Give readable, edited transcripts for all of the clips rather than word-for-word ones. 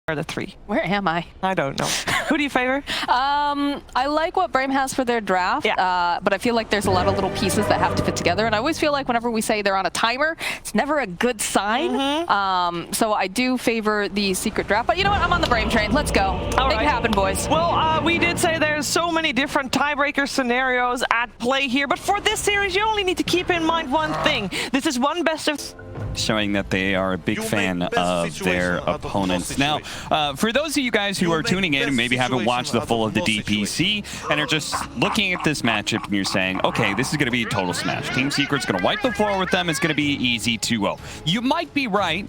Or the 3. Where am I? I don't know. Who do you favor? I like what Brame has for their draft, but I feel like there's a lot of little pieces that have to fit together, and I always feel like whenever we say they're on a timer, it's never a good sign. So I do favor the secret draft, but you know what? I'm on the Brame train. Let's go. Make it happen, boys. Well, we did say there's so many different tiebreaker scenarios at play here, but for this series, you only need to keep in mind one thing. This is one best of... Showing that they are a big fan of their opponents. Now, for those of you guys who are tuning in and maybe haven't watched the full of the DPC and are just looking at this matchup and you're saying, okay, this is going to be a total smash. Team Secret's going to wipe the floor with them. It's going to be easy 2-0. You might be right,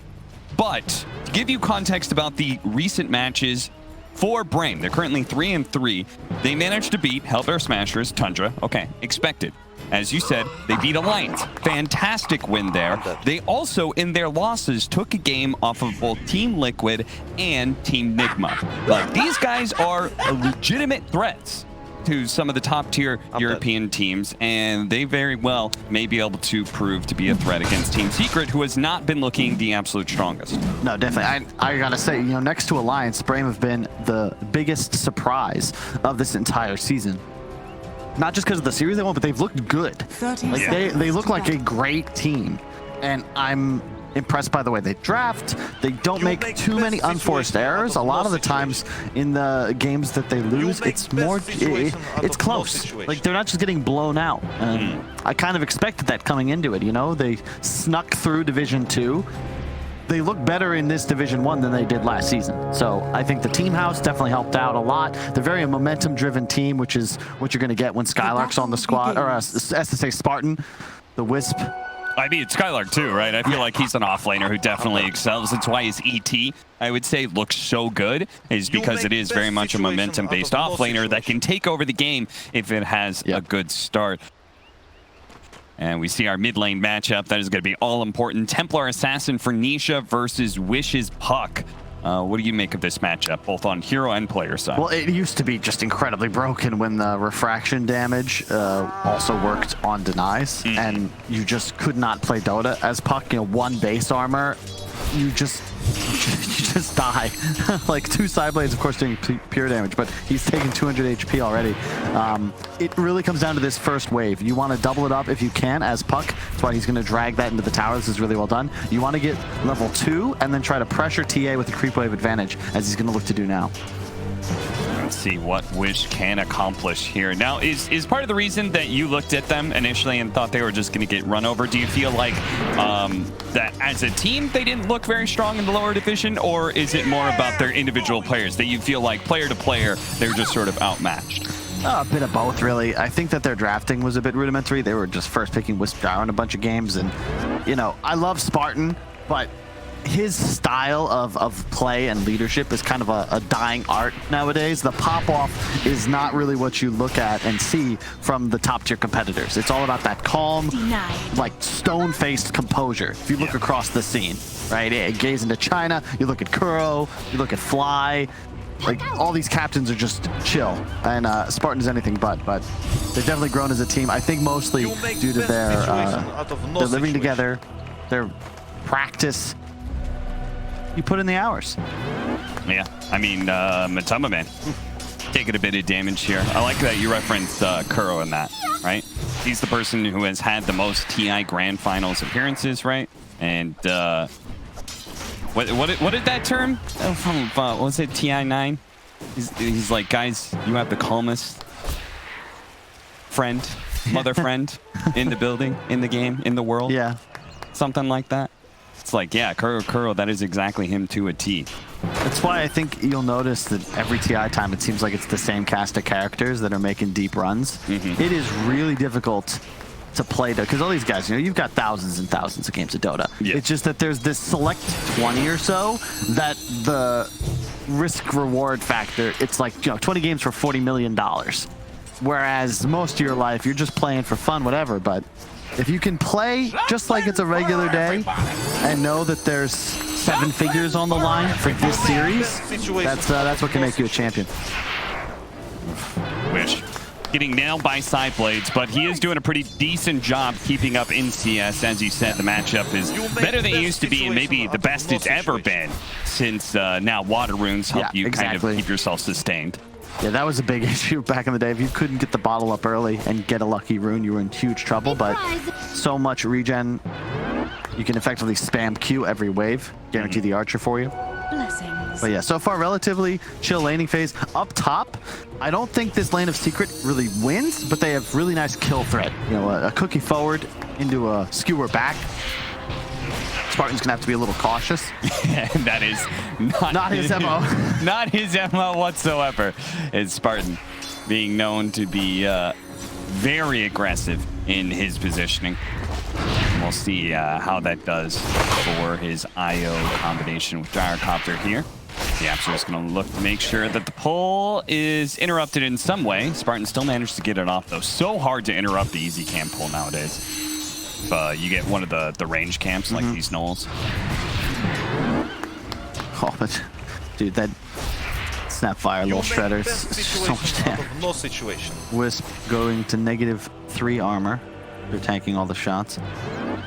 but to give you context about the recent matches for Brame, they're currently 3-3. They managed to beat Hellbear Smashers, Tundra. Okay, expected. As you said, they beat Alliance. Fantastic win there. They also, in their losses, took a game off of both Team Liquid and Team Nigma. Like, these guys are legitimate threats to some of the top-tier European teams, and they very well may be able to prove to be a threat against Team Secret, who has not been looking the absolute strongest. No, definitely. I gotta say, you know, next to Alliance, Brame have been the biggest surprise of this entire season. Not just because of the series they won, but they've looked good. Like they look like a great team, and I'm impressed by the way they draft. They don't make too many unforced errors. A lot of the times in the games that they lose, it's more it's close. Like, they're not just getting blown out. I kind of expected that coming into it. You know, they snuck through Division 2. They look better in this Division 1 than they did last season. So I think the team house definitely helped out a lot. They're very a momentum-driven team, which is what you're going to get when Skylark's on the squad, or SSA Spartan, the Wisp. I mean, Skylark too, right? I feel like he's an offlaner who definitely excels. That's why his ET, I would say, looks so good, is because it is very much a momentum-based offlaner that can take over the game if it has a good start. And we see our mid lane matchup. That is going to be all important. Templar Assassin for Nisha versus Wish's Puck. What do you make of this matchup, both on hero and player side? Well, it used to be just incredibly broken when the refraction damage also worked on denies, and you just could not play Dota as Puck. You know, one base armor, you just die. Like, 2 side blades, of course, doing pure damage, but he's taking 200 HP already. It really comes down to this first wave. You want to double it up if you can as Puck. That's why he's going to drag that into the tower. This is really well done. You want to get level 2 and then try to pressure TA with the creep wave advantage, as he's going to look to do now. Let's see what Wish can accomplish here. Now, is part of the reason that you looked at them initially and thought they were just going to get run over, do you feel like that as a team they didn't look very strong in the lower division, or is it more about their individual players that you feel like player to player they're just sort of outmatched? A bit of both, really. I think that their drafting was a bit rudimentary. They were just first picking Wisp Gyro in a bunch of games, and, you know, I love Spartan, but his style of play and leadership is kind of a dying art nowadays. The pop-off is not really what you look at and see from the top-tier competitors. It's all about that calm, like, stone-faced composure. If you look across the scene, right? Gaze into China, you look at Kuro, you look at Fly. Like, all these captains are just chill, and Spartan's anything but they've definitely grown as a team. I think mostly due to their living together, their practice. You put in the hours. Yeah, I mean, Matuma, man, taking a bit of damage here. I like that you referenced Kuro in that, right? He's the person who has had the most TI Grand Finals appearances, right? And what did that term? What was it, TI9? He's like, guys, you have the calmest friend, mother friend in the building, in the game, in the world. Yeah. Something like that. It's like, yeah, Kuro, that is exactly him to a T. That's why I think you'll notice that every TI time it seems like it's the same cast of characters that are making deep runs. It is really difficult to play Dota, because all these guys, you know, you've got thousands and thousands of games of Dota. It's just that there's this select 20 or so that the risk-reward factor, it's like, you know, 20 games for $40 million. Whereas most of your life, you're just playing for fun, whatever, but if you can play just like it's a regular day and know that there's 7 figures on the line for this series, that's what can make you a champion. Wish getting nailed by side blades, but he is doing a pretty decent job keeping up in CS. As you said, the matchup is better than it used to be, and maybe the best it's ever been since now water runes help you kind of keep yourself sustained. Yeah, that was a big issue back in the day. If you couldn't get the bottle up early and get a lucky rune, you were in huge trouble, but so much regen, you can effectively spam Q every wave, guarantee the archer for you. Blessings. But yeah, so far relatively chill laning phase. Up top, I don't think this lane of Secret really wins, but they have really nice kill threat. You know, a cookie forward into a skewer back. Spartan's gonna have to be a little cautious. And that is not his MO. Not his MO whatsoever. It's Spartan being known to be very aggressive in his positioning. We'll see how that does for his IO combination with Gyrocopter here. The Yapster is going to look to make sure that the pull is interrupted in some way. Spartan still managed to get it off, though. So hard to interrupt the easy camp pull nowadays. If you get one of the range camps like these Knolls. Oh, but dude, that Snapfire little shredders, so much damage. No situation. Wisp going to -3 armor. They're tanking all the shots.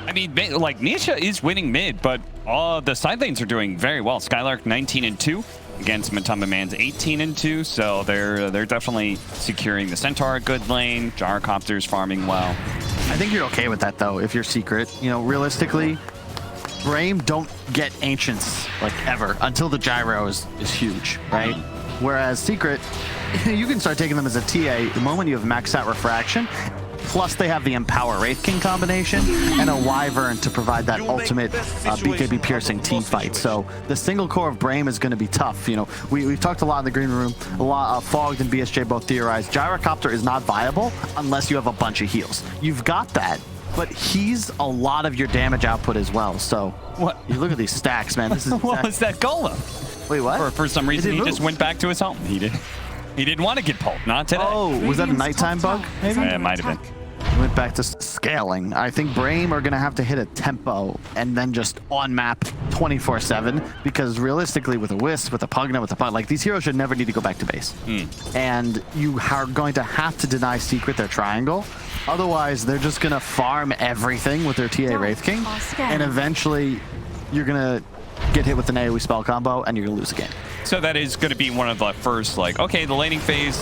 I mean, like, Nisha is winning mid, but the side lanes are doing very well. Skylark 19-2 against Matamba Man's 18-2, so they're definitely securing the Centaur a good lane. Gyrocopter's farming well. I think you're okay with that, though, if you're Secret. You know, realistically, Brame don't get Ancients, like, ever, until the Gyro is huge, right? Whereas Secret, you can start taking them as a TA the moment you have maxed out Refraction. Plus, they have the Empower Wraith King combination and a Wyvern to provide that ultimate BKB piercing team fight. So the single core of Brame is going to be tough. You know, we've talked a lot in the green room. A lot Fogged and BSJ both theorized Gyrocopter is not viable unless you have a bunch of heals. You've got that, but he's a lot of your damage output as well. So What? You look at these stacks, man. This is What was that golem? Wait, what? For some reason, he just went back to his home. He didn't want to get pulled. Not today. Oh, was that a nighttime bug? Maybe? It might have been. Went back to scaling. I think Brame are going to have to hit a tempo and then just on map 24/7 because realistically with a Wisp, with a Pugna, with a Pug, like these heroes should never need to go back to base. And you are going to have to deny Secret their triangle. Otherwise, they're just going to farm everything with their TA Wraith King. And eventually, you're going to get hit with an AoE spell combo and you're going to lose again. So that is going to be one of the first, like, okay, the laning phase,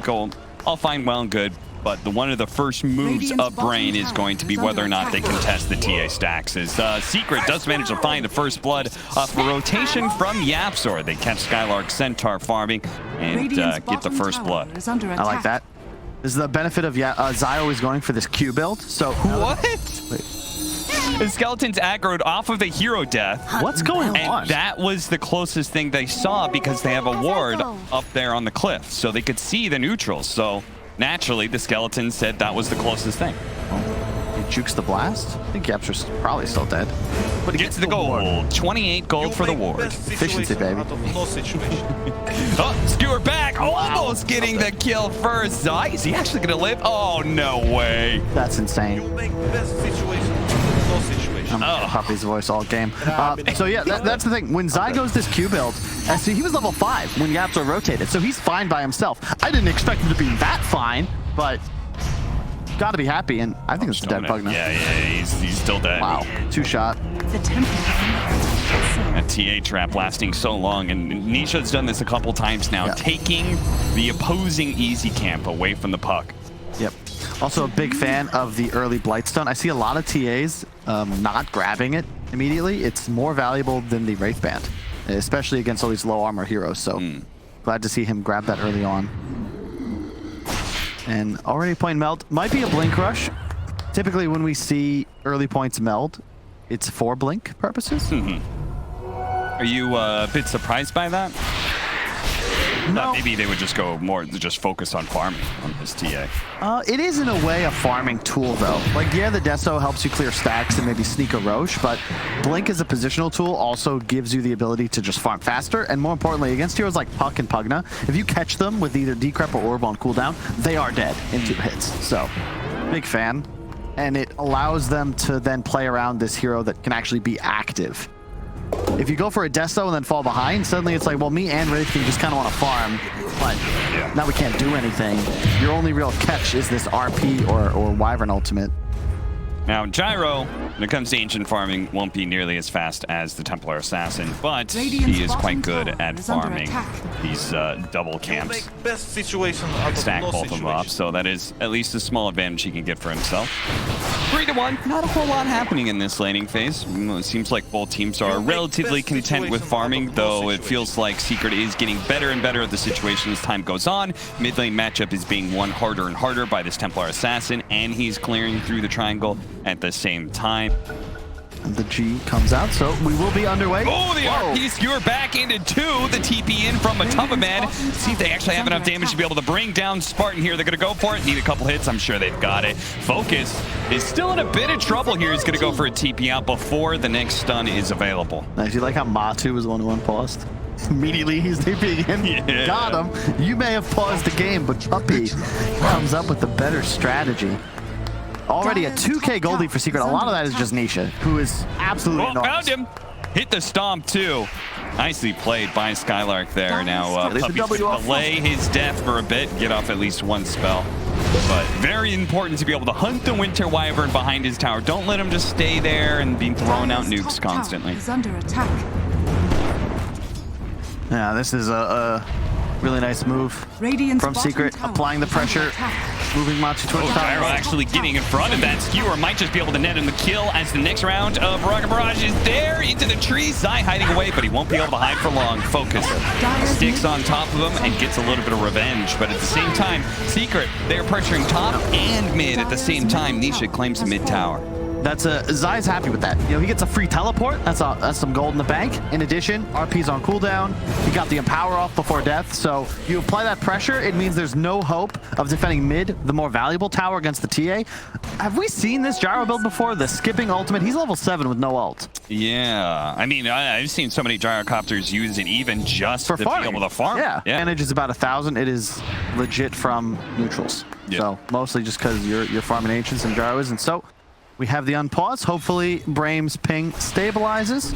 go all fine, well and good. But one of the first moves of Brame is going to be whether or not they contest the TA stacks. As Secret does manage to find the first blood off a rotation from Yapsor. They catch Skylark Centaur farming and get the first blood. I like that. This is the benefit of Zai always going for this Q build. So what? The Skeletons aggroed off of the hero death. What's going on? And that was the closest thing they saw because they have a ward up there on the cliff. So they could see the neutrals. So naturally, the Skeletons said that was the closest thing. He jukes the blast? I think Yapster's probably still dead. But he gets the gold. 28 gold for the ward. Efficiency, baby. No situation. Oh, Skewer back. Almost getting the kill first. Zai, is he actually going to live? Oh, no way. That's insane. You make best situation. No situation. I'm Puppy's voice all game. So yeah, that's the thing. When Zai goes this Q build, see, he was level 5 when Yapster rotated, so he's fine by himself. I didn't expect him to be that fine, but gotta be happy, and I think it's a dead Pugna. Yeah, he's still dead. Wow, 2-shot. The Templar. A TA trap lasting so long, and Nisha's done this a couple times now, taking the opposing easy camp away from the puck. Yep. Also a big fan of the early Blightstone. I see a lot of TAs not grabbing it immediately. It's more valuable than the Wraith Band, especially against all these low armor heroes. So glad to see him grab that early on. And already point meld might be a blink rush. Typically when we see early points meld, it's for blink purposes. Are you a bit surprised by that? No. Maybe they would just go more, just focus on farming on this TA. It is in a way a farming tool though. Like yeah, the Deso helps you clear stacks and maybe sneak a Roche, but Blink as a positional tool also gives you the ability to just farm faster, and more importantly, against heroes like Puck and Pugna, if you catch them with either Decrep or Orb on cooldown, they are dead in 2 hits. So, big fan. And it allows them to then play around this hero that can actually be active. if you go for a Desto and then fall behind, suddenly it's like, well, me and Wraithking just kind of want to farm, but now we can't do anything. Your only real catch is this RP or Wyvern ultimate. Now, Gyro, when it comes to ancient farming, won't be nearly as fast as the Templar Assassin, but he is quite good at farming these double camps. Make best situation out of Stack no both of them up, situation. so that is at least a small advantage he can get for himself. 3-1, not a whole lot happening in this laning phase. It seems like both teams are relatively content with farming, though it feels like Secret is getting better and better at the situation as time goes on. Mid lane matchup is being won harder and harder by this Templar Assassin, and he's clearing through the triangle at the same time. And the G comes out, so we will be underway. Oh, the RP skewer back into 2. The TP in from Matavaman. See if they actually have enough damage to be able to bring down Spartan here. They're going to go for it. Need a couple hits. I'm sure they've got it. Focus is still in a bit of trouble here. He's going to go for a TP out before the next stun is available. Nice. You like how Matu was the one who unpaused? Immediately he's TPing in. Yeah. Got him. You may have paused the game, but Puppy comes up with the better strategy. Already a 2K gold lead for Secret. A lot of that is just Nisha, who is absolutely enormous. Found him. Hit the stomp too. Nicely played by Skylark there. Now Puppy's gonna delay his death for a bit, get off at least one spell. But very important to be able to hunt the Winter Wyvern behind his tower. Don't let him just stay there and be throwing out nukes constantly. Is under attack. Yeah, this is a really nice move from Secret, applying the pressure, moving Machi towards top. Gyro actually getting in front of that skewer. Might just be able to net him the kill as the next round of Rocket Barrage is there into the tree. Zai hiding away, but he won't be able to hide for long. Focus sticks on top of him and gets a little bit of revenge. But at the same time, Secret, they're pressuring top and mid at the same time. Nisha claims the mid tower. That's Zai's happy with that. You know, he gets a free teleport. That's some gold in the bank. In addition, RP's on cooldown. He got the Empower off before death. So you apply that pressure, it means there's no hope of defending mid, the more valuable tower against the TA. Have we seen this Gyro build before? The skipping ultimate. He's level 7 with no ult. Yeah, I mean, I've seen so many Gyrocopters use it even just For to farming. be able to farm. Yeah, advantage is about 1,000. It is legit from neutrals. Yeah. So mostly just because you're farming ancients and Gyro isn't. So we have the unpause. Hopefully Brame's ping stabilizes.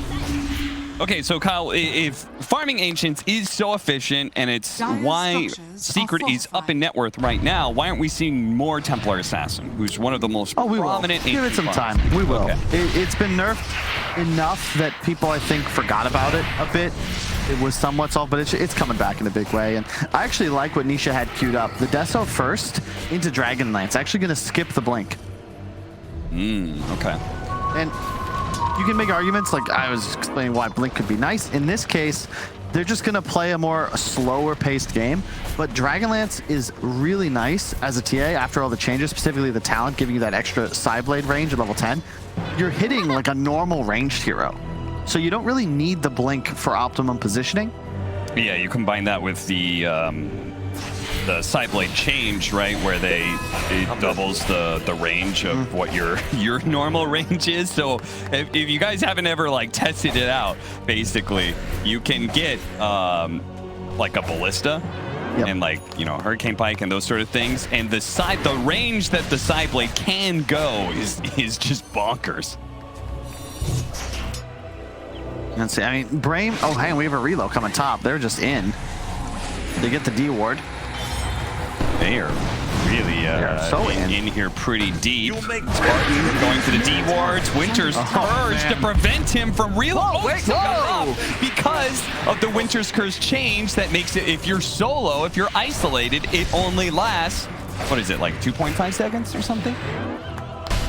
Okay, so Kyle, if farming ancients is so efficient and it's why Secret is up in net worth right now, why aren't we seeing more Templar Assassin, who's one of the most prominent Give it some ancient time. farmers? We will. Okay. It's been nerfed enough that people, I think, forgot about it a bit. It was somewhat solved, but it's coming back in a big way. And I actually like what Nisha had queued up. The Deso first into Dragonlance. Actually going to skip the blink. Okay. And you can make arguments, like I was explaining why Blink could be nice. In this case, they're just going to play a slower paced game. But Dragonlance is really nice as a TA after all the changes, specifically the talent, giving you that extra Psyblade range at level 10. You're hitting like a normal ranged hero. So you don't really need the Blink for optimum positioning. Yeah, you combine that with the Psyblade change, right, where it doubles the range of what your normal range is. So if you guys haven't ever like tested it out, basically you can get like a ballista and like, you know, Hurricane Pike and those sort of things, and the range that the Psyblade can go is just bonkers. Let's see. I mean, Brame. Oh, hang on, we have a reload coming top. They're just in. They get the D ward. They are really in here pretty deep. Spartan going for the D wards. Winter's Curse to prevent him from reloading. Because of the Winter's Curse change that makes it, if you're solo, if you're isolated, it only lasts, what is it, like 2.5 seconds or something?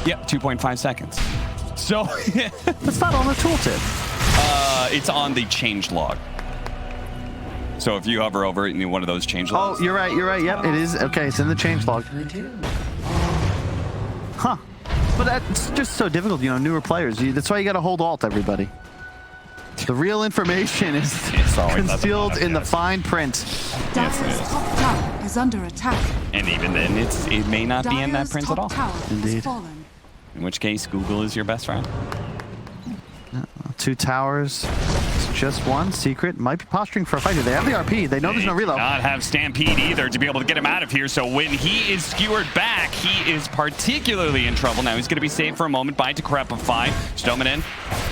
Yep, 2.5 seconds. So That's not on the tooltip. it's on the change log. So if you hover over it in one of those change logs. Oh, you're right. Yep, it is. Okay, it's in the change log. Huh. But that's just so difficult, you know, newer players. That's why you got to hold alt, everybody. The real information is concealed in the fine print. Dire's top tower is under attack. And even then, it may not be in that print at all. Indeed. In which case, Google is your best friend. 2 towers. It's just one. Secret might be posturing for a fight here. They have the RP. They know there's no reload. Not have Stampede either to be able to get him out of here. So when he is skewered back, he is particularly in trouble. Now he's going to be saved for a moment by Decrepify. Stoneman in.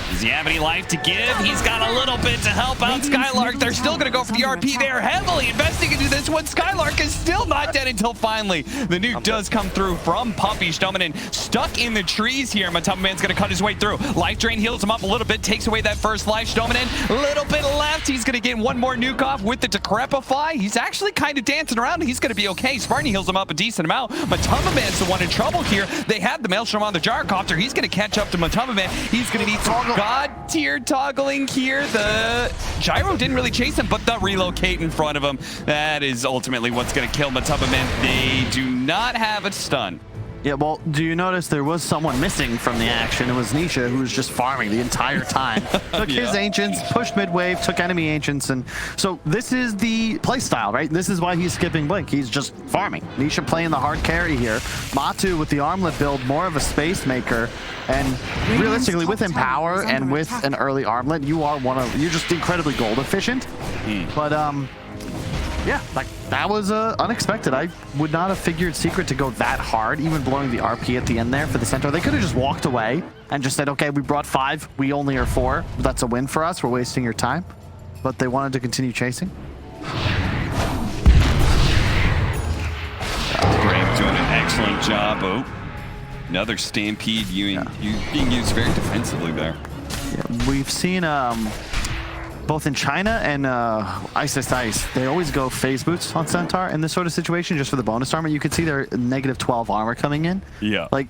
Does he have any life to give? He's got a little bit to help out Skylark. They're still going to go for the RP. They're heavily investing into this one. Skylark is still not dead until finally the nuke does come through from Puppy. Stoneman stuck in the trees here. Matama Man's going to cut his way through. Life Drain heals him up a little bit, takes away that first life. Stoneman a little bit left. He's going to get one more nuke off with the Decrepify. He's actually kind of dancing around. He's going to be okay. Spartan heals him up a decent amount. Matama Man's the one in trouble here. They have the Maelstrom on the Gyrocopter. He's going to catch up to Matama Man. He's going to need some God tier toggling here. The Gyro didn't really chase him, but the relocate in front of him, that is ultimately what's going to kill Matama Man. They do not have a stun. Yeah, well, do you notice there was someone missing from the action? It was Nisha, who was just farming the entire time. Took his Ancients, pushed mid-wave, took enemy Ancients, and so this is the playstyle, right? This is why he's skipping Blink. He's just farming. Nisha playing the hard carry here. Matu with the armlet build, more of a space maker, and realistically, with Empower and with an early armlet, you're just incredibly gold efficient. But yeah, like that was unexpected. I would not have figured Secret to go that hard, even blowing the RP at the end there for the center. They could have just walked away and just said, okay, we brought 5, we only are 4. That's a win for us. We're wasting your time. But they wanted to continue chasing. Brame doing an excellent job. Oh, another Stampede being used very defensively there. Yeah, we've seen both in China and Ice, they always go phase boots on Centaur in this sort of situation just for the bonus armor. You can see their -12 armor coming in. Yeah. Like,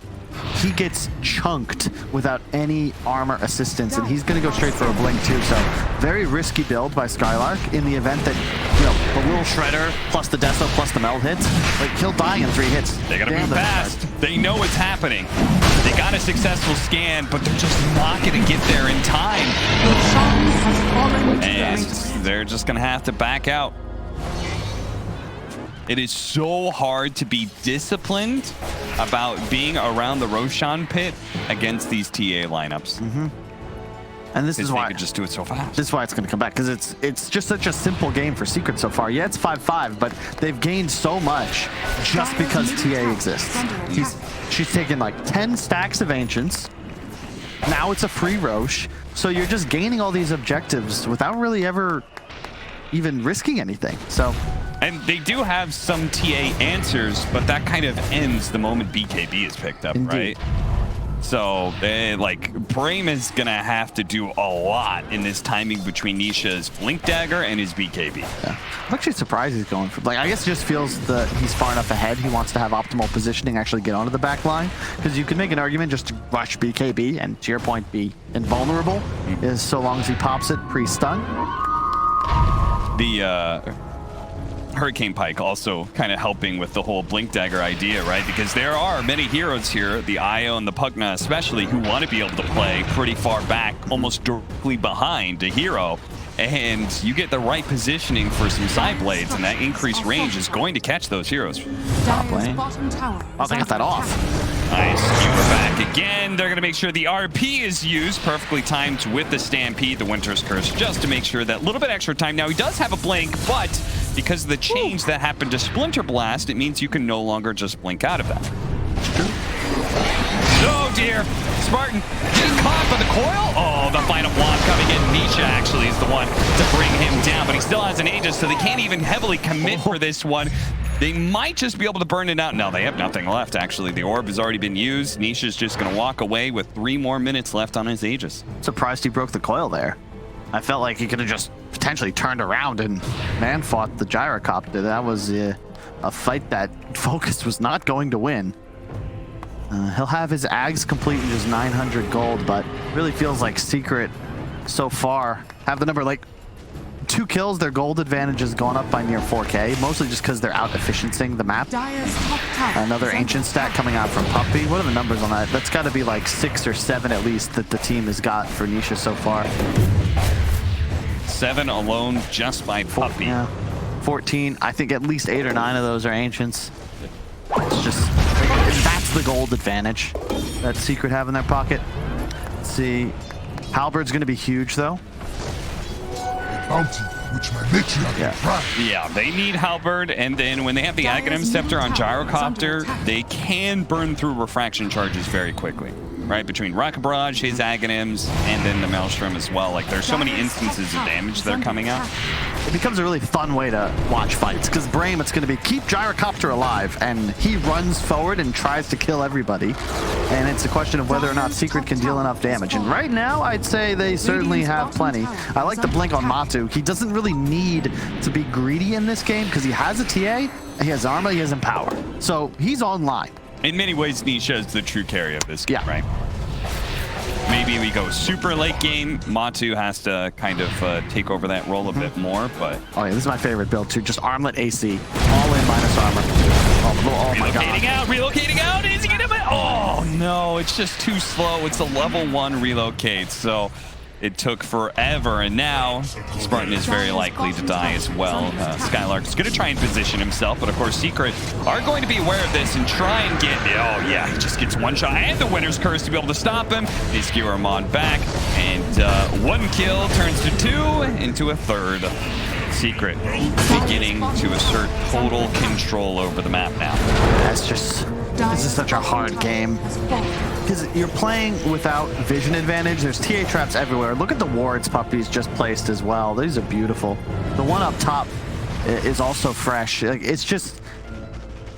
he gets chunked without any armor assistance, and he's going to go straight for a blink too. So very risky build by Skylark in the event that, you know, the little Shredder plus the Deso plus the Meld hits, like he'll die in 3 hits. They got to move fast. They know what's happening. They got a successful scan, but they're just not going to get there in time. And they're just going to have to back out. It is so hard to be disciplined about being around the Roshan pit against these TA lineups. And this is why they could just do it so fast. This is why it's going to come back, because it's just such a simple game for Secret so far. Yeah, it's 5-5, but they've gained so much just because TA exists. She's taken like 10 stacks of Ancients. Now it's a free Roche. So you're just gaining all these objectives without really ever even risking anything. So, and they do have some TA answers, but that kind of ends the moment BKB is picked up, Indeed. right? So, like, Brame is going to have to do a lot in this timing between Nisha's Blink Dagger and his BKB. Yeah. I'm actually surprised he's going for, like, I guess it just feels that he's far enough ahead. He wants to have optimal positioning, actually get onto the back line. Because you could make an argument just to rush BKB and, to your point, be invulnerable, is so long as he pops it pre-stun. The Hurricane Pike also kind of helping with the whole Blink Dagger idea, right? Because there are many heroes here, the Io and the Pugna especially, who want to be able to play pretty far back, almost directly behind a hero. And you get the right positioning for some side blades, and that increased range is going to catch those heroes. Top lane. Oh, they got that off. Nice. Skewer back again. They're going to make sure the RP is used, perfectly timed with the Stampede, the Winter's Curse, just to make sure that little bit extra time. Now, he does have a blink, but because of the change that happened to Splinter Blast, it means you can no longer just blink out of that. Oh, dear. Spartan getting caught by the coil. Oh, the final block coming in. Nisha actually is the one to bring him down, but he still has an Aegis, so they can't even heavily commit for this one. They might just be able to burn it out. No, they have nothing left, actually. The orb has already been used. Nisha's just going to walk away with 3 more minutes left on his Aegis. Surprised he broke the coil there. I felt like he could have just potentially turned around and man-fought the Gyrocopter. That was a fight that Focus was not going to win. He'll have his Ags complete in just 900 gold, but really feels like Secret so far have the number, like, 2 kills, their gold advantage has gone up by near 4K, mostly just because they're out-efficiencying the map. Another Ancient stat coming out from Puppy. What are the numbers on that? That's got to be like 6 or 7 at least that the team has got for Nisha so far. 7 alone just by Puppy. Yeah. 14. I think at least 8 or 9 of those are Ancients. It's just, that's the gold advantage that Secret have in their pocket. Let's see. Halberd's going to be huge, though. Yeah, they need Halberd, and then when they have the Aghanim Scepter on Gyrocopter, they can burn through refraction charges very quickly. right? Between Rocket Barrage, his Aghanims, and then the Maelstrom as well. Like, there's so many instances of damage that are coming out. It becomes a really fun way to watch fights, because Brame, it's going to be keep Gyrocopter alive, and he runs forward and tries to kill everybody. And it's a question of whether or not Secret can deal enough damage. And right now, I'd say they certainly have plenty. I like the blink on Matu. He doesn't really need to be greedy in this game, because he has a TA, he has armor, he has Empower. So he's online. In many ways, Nisha is the true carry of this game, Yeah. right? Maybe we go super late game. Matu has to kind of take over that role a bit more, but... Oh yeah, this is my favorite build too. Just armlet AC, all in minus armor. Oh my god. Relocating out, is he gonna... Oh no, it's just too slow. It's a level 1 relocate, so it took forever, and now Spartan is very likely to die as well. Skylark is gonna try and position himself, but of course Secret are going to be aware of this and try and get... Oh yeah, he just gets one shot, and the Winner's Curse to be able to stop him. They skewer him on back, and 1 kill turns to 2 into a 3rd. Secret beginning to assert total control over the map now. That's just... This is such a hard game. Because you're playing without vision advantage. There's TA traps everywhere. Look at the wards Puppy's just placed as well. These are beautiful. The one up top is also fresh. Like, it's just...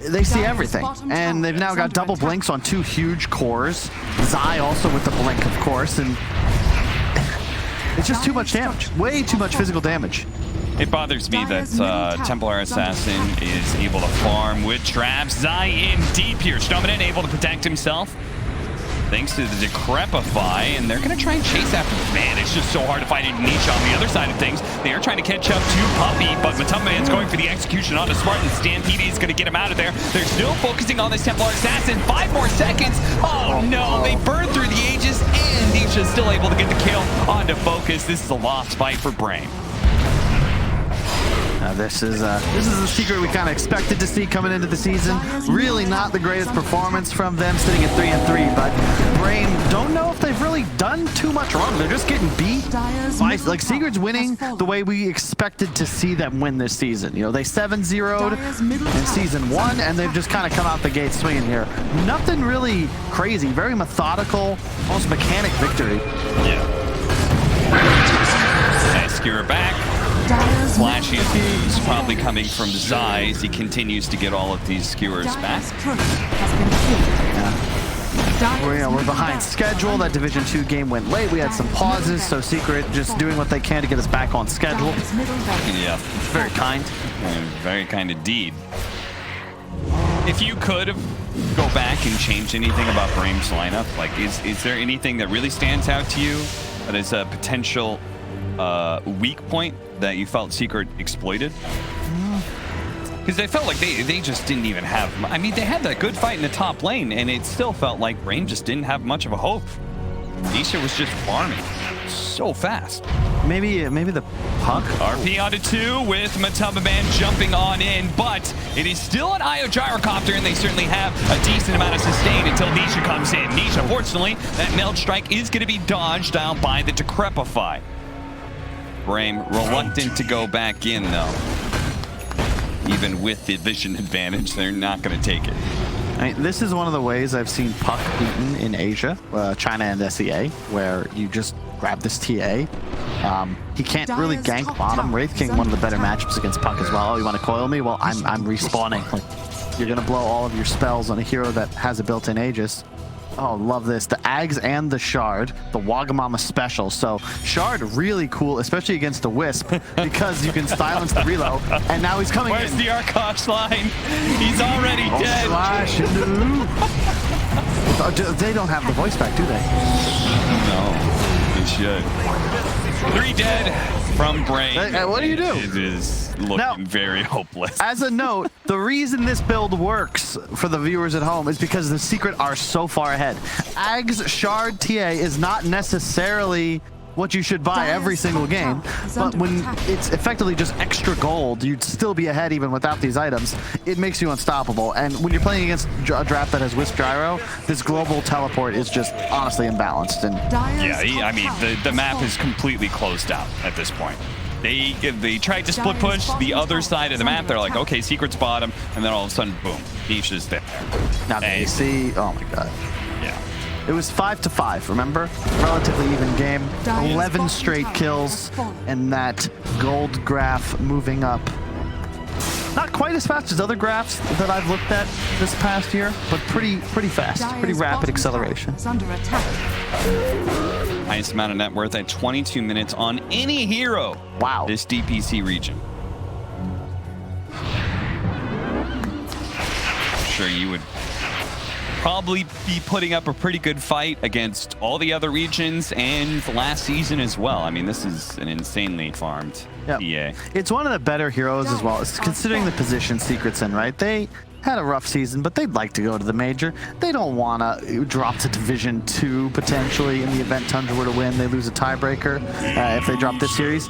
They see everything. And they've now got double blinks on 2 huge cores. Zai also with the blink, of course. And it's just too much damage. Way too much physical damage. It bothers me that Templar Assassin is able to farm with traps. Zai in deep here. Dominant able to protect himself thanks to the Decrepify, and they're going to try and chase after him. Man, it's just so hard to find Nisha on the other side of things. They are trying to catch up to Puppy, but Matumbaman's going for the execution onto Spartan. Stampede is going to get him out of there. They're still focusing on this Templar Assassin. 5 more seconds. Oh no, they burned through the Aegis, and Nisha's still able to get the kill onto Focus. This is a lost fight for Brame. This is a Secret we kind of expected to see coming into the season. Really not the greatest performance from them, sitting at 3-3, but Brame don't know if they've really done too much wrong. They're just getting beat. Like, Secret's winning the way we expected to see them win this season. You know, they 7-0'd in season 1, and they've just kind of come out the gate swinging here. Nothing really crazy, very methodical, almost mechanic victory. Yeah. Nice skewer back. Flashy moves probably coming from Zai as he continues to get all of these skewers back. We're behind schedule. That Division 2 game went late. We had some pauses, so Secret just doing what they can to get us back on schedule. Yeah. Very kind. Very kind indeed. If you could go back and change anything about Brame's lineup, like is there anything that really stands out to you that is a potential weak point that you felt Secret exploited? Because I felt like they just didn't even have... I mean, they had that good fight in the top lane, and it still felt like Brame just didn't have much of a hope. Nisha was just farming so fast. Maybe the puck? RP onto 2 with Matumbaman jumping on in, but it is still an IO Gyrocopter, and they certainly have a decent amount of sustain until Nisha comes in. Nisha, fortunately, that Meld Strike is going to be dodged down by the Decrepify. Brame reluctant to go back in, though. Even with the vision advantage, they're not going to take it. I mean, this is one of the ways I've seen Puck beaten in Asia, China and SEA, where you just grab this TA. He can't really gank bottom. Wraith King, one of the better matchups against Puck as well. Oh, you want to coil me? Well, I'm respawning. Like, you're going to blow all of your spells on a hero that has a built-in Aegis. Oh, love this. The Ags and the Shard, the Wagamama special. So Shard really cool, especially against the Wisp, because you can silence the reload. And now he's coming Where's in. the Arkosh line? He's already dead. Slash they don't have the voice back, do they? No, they should. 3 dead from Brame. Hey, what do you do? It is looking Now, very hopeless. As a note, the reason this build works for the viewers at home is because the Secret are so far ahead. Ags Shard TA is not necessarily what you should buy every single game, but when it's effectively just extra gold, you'd still be ahead even without these items. It makes you unstoppable, and when you're playing against a draft that has Wisp Gyro, this global teleport is just honestly imbalanced. And yeah, I mean, the map is completely closed out at this point. They tried to split push the other side of the map. They're like, okay, Secret's bottom, and then all of a sudden, boom, Nisha's there. Now they see, oh my god. Yeah. It was 5-5, remember? Relatively even game. 11 straight kills, and that gold graph moving up. Not quite as fast as other graphs that I've looked at this past year, but pretty fast, pretty rapid acceleration. Is under attack. Highest amount of net worth at 22 minutes on any hero. Wow. This DPC region. I'm sure you would probably be putting up a pretty good fight against all the other regions and last season as well. I mean, this is an insanely farmed EA. It's one of the better heroes as well. It's considering the position Secret's in, right? They had a rough season, but they'd like to go to the major. They don't want to drop to Division 2 potentially in the event Tundra were to win. They lose a tiebreaker if they drop this series.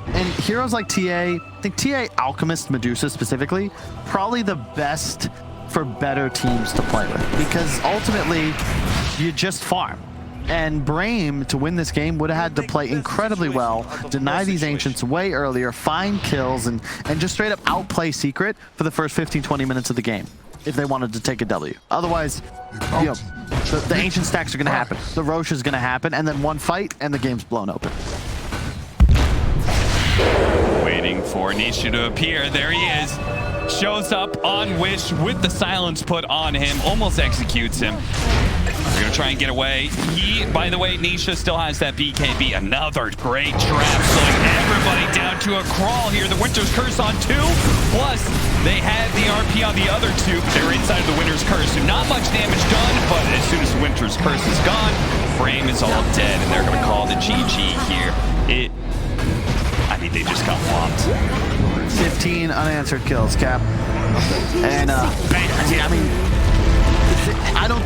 And heroes like TA, I think TA, Alchemist, Medusa specifically, probably the best for better teams to play with, because ultimately you just farm. And Brame, to win this game, would have had to play incredibly well, deny these Ancients way earlier, find kills, and just straight up outplay Secret for the first 15-20 minutes of the game if they wanted to take a W. Otherwise, you know, the Ancient stacks are going to happen. The Roche is going to happen, and then one fight, and the game's blown open. Waiting for Nisha to appear. There he is. Shows up on Wish with the silence put on him. Almost executes him. They're going to try and get away. He, by the way, Nisha still has that BKB. Another great trap, slowing everybody down to a crawl here. The Winter's Curse on 2. Plus, they had the RP on the other 2. They were inside of the Winter's Curse. So not much damage done, but as soon as the Winter's Curse is gone, Brame is all dead, and they're going to call the GG here. I mean, they just got whopped. 15 unanswered kills, Cap. And I mean, I don't